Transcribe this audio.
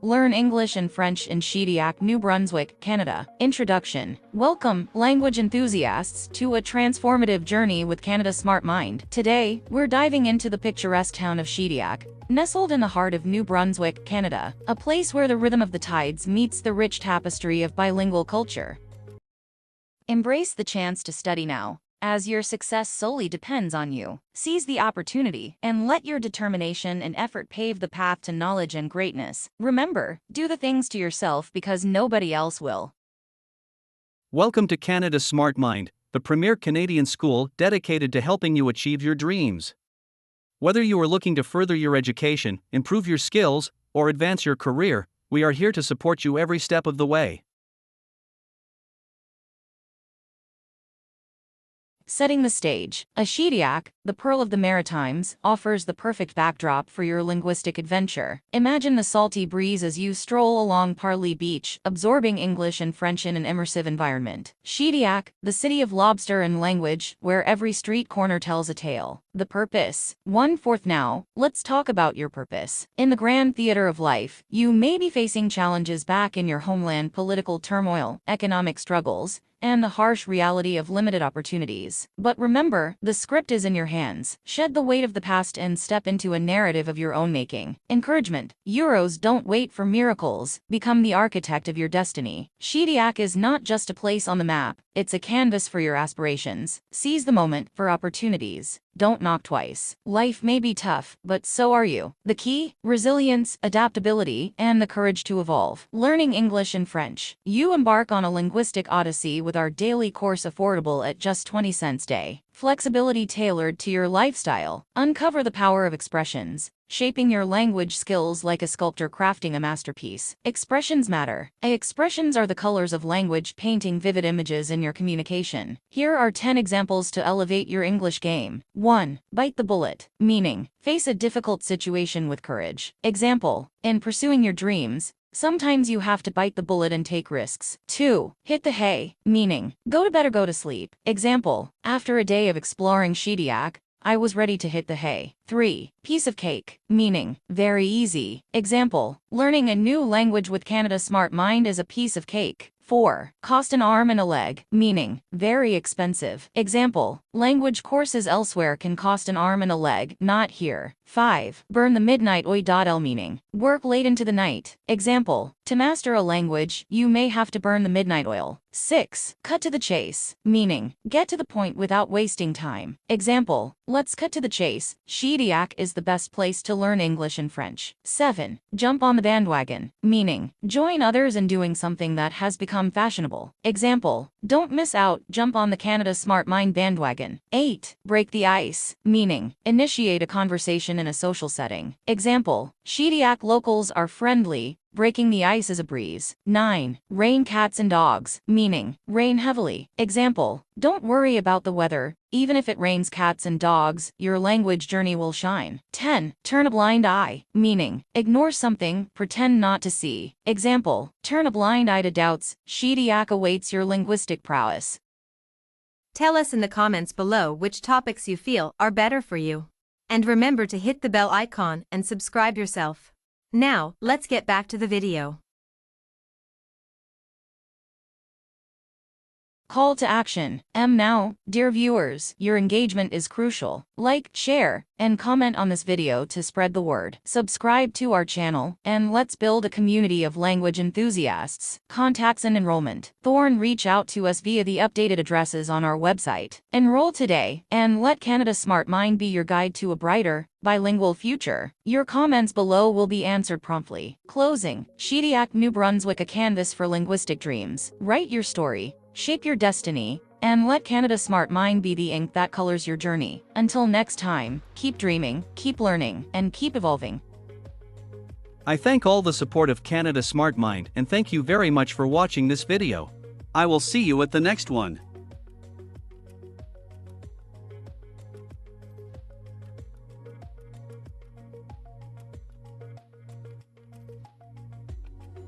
Learn English and French in Shediac, New Brunswick, Canada. Introduction. Welcome, language enthusiasts, to a transformative journey with Canada's Smart Mind. Today, we're diving into the picturesque town of Shediac, nestled in the heart of New Brunswick, Canada, a place where the rhythm of the tides meets the rich tapestry of bilingual culture. Embrace the chance to study now, as your success solely depends on you. Seize the opportunity and let your determination and effort pave the path to knowledge and greatness. Remember, do the things to yourself because nobody else will. Welcome to Canada's Smart Mind, the premier Canadian school dedicated to helping you achieve your dreams. Whether you are looking to further your education, improve your skills, or advance your career, we are here to support you every step of the way. Setting the stage, Shediac, the Pearl of the Maritimes, offers the perfect backdrop for your linguistic adventure. Imagine the salty breeze as you stroll along Parlee Beach, absorbing English and French in an immersive environment. Shediac, the city of lobster and language, where every street corner tells a tale. The purpose. 1/4 now, let's talk about your purpose. In the grand theater of life, you may be facing challenges back in your homeland: political turmoil, economic struggles, and the harsh reality of limited opportunities. But remember, the script is in your hands. Shed the weight of the past and step into a narrative of your own making. Encouragement. Euros don't wait for miracles. Become the architect of your destiny. Shediac is not just a place on the map, it's a canvas for your aspirations. Seize the moment for opportunities. Don't knock twice. Life may be tough, but so are you. The key? Resilience, adaptability, and the courage to evolve. Learning English and French. You embark on a linguistic odyssey with our daily course, affordable at just 20 cents a day. Flexibility tailored to your lifestyle. Uncover the power of expressions, shaping your language skills like a sculptor crafting a masterpiece. Expressions matter. Expressions are the colors of language, painting vivid images in your communication. Here are 10 examples to elevate your English game. 1. Bite the bullet. Meaning, face a difficult situation with courage. Example, in pursuing your dreams, sometimes you have to bite the bullet and take risks. 2. Hit the hay. Meaning, go to bed or go to sleep. Example, after a day of exploring Shediac, I was ready to hit the hay. 3. Piece of cake. Meaning, very easy. Example, learning a new language with Canada's Smart Mind is a piece of cake. 4. Cost an arm and a leg. Meaning, very expensive. Example, language courses elsewhere can cost an arm and a leg, not here. 5. Burn the midnight oil. Meaning, work late into the night. Example, to master a language, you may have to burn the midnight oil. 6. Cut to the chase. Meaning, get to the point without wasting time. Example, let's cut to the chase. Shediac is the best place to learn English and French. 7. Jump on the bandwagon. Meaning, join others in doing something that has become fashionable. Example, don't miss out, jump on the Canada Smart Mind bandwagon. 8. Break the ice. Meaning, initiate a conversation in a social setting. Example, Shediac locals are friendly, breaking the ice is a breeze. 9. Rain cats and dogs. Meaning, rain heavily. Example, don't worry about the weather, even if it rains cats and dogs, your language journey will shine. 10. Turn a blind eye. Meaning, ignore something, pretend not to see. Example, turn a blind eye to doubts. Shediac awaits your linguistic prowess. Tell us in the comments below which topics you feel are better for you. And remember to hit the bell icon and subscribe yourself. Now, let's get back to the video. Call to action. Now, dear viewers, your engagement is crucial. Like, share, and comment on this video to spread the word. Subscribe to our channel, and let's build a community of language enthusiasts. Contacts and enrollment. Reach out to us via the updated addresses on our website. Enroll today, and let Canada's Smart Mind be your guide to a brighter, bilingual future. Your comments below will be answered promptly. Closing. Shediac, New Brunswick, a canvas for linguistic dreams. Write your story, shape your destiny, and let Canada's Smart Mind be the ink that colors your journey. Until next time, keep dreaming, keep learning, and keep evolving. I thank all the support of Canada's Smart Mind and thank you very much for watching this video. I will see you at the next one.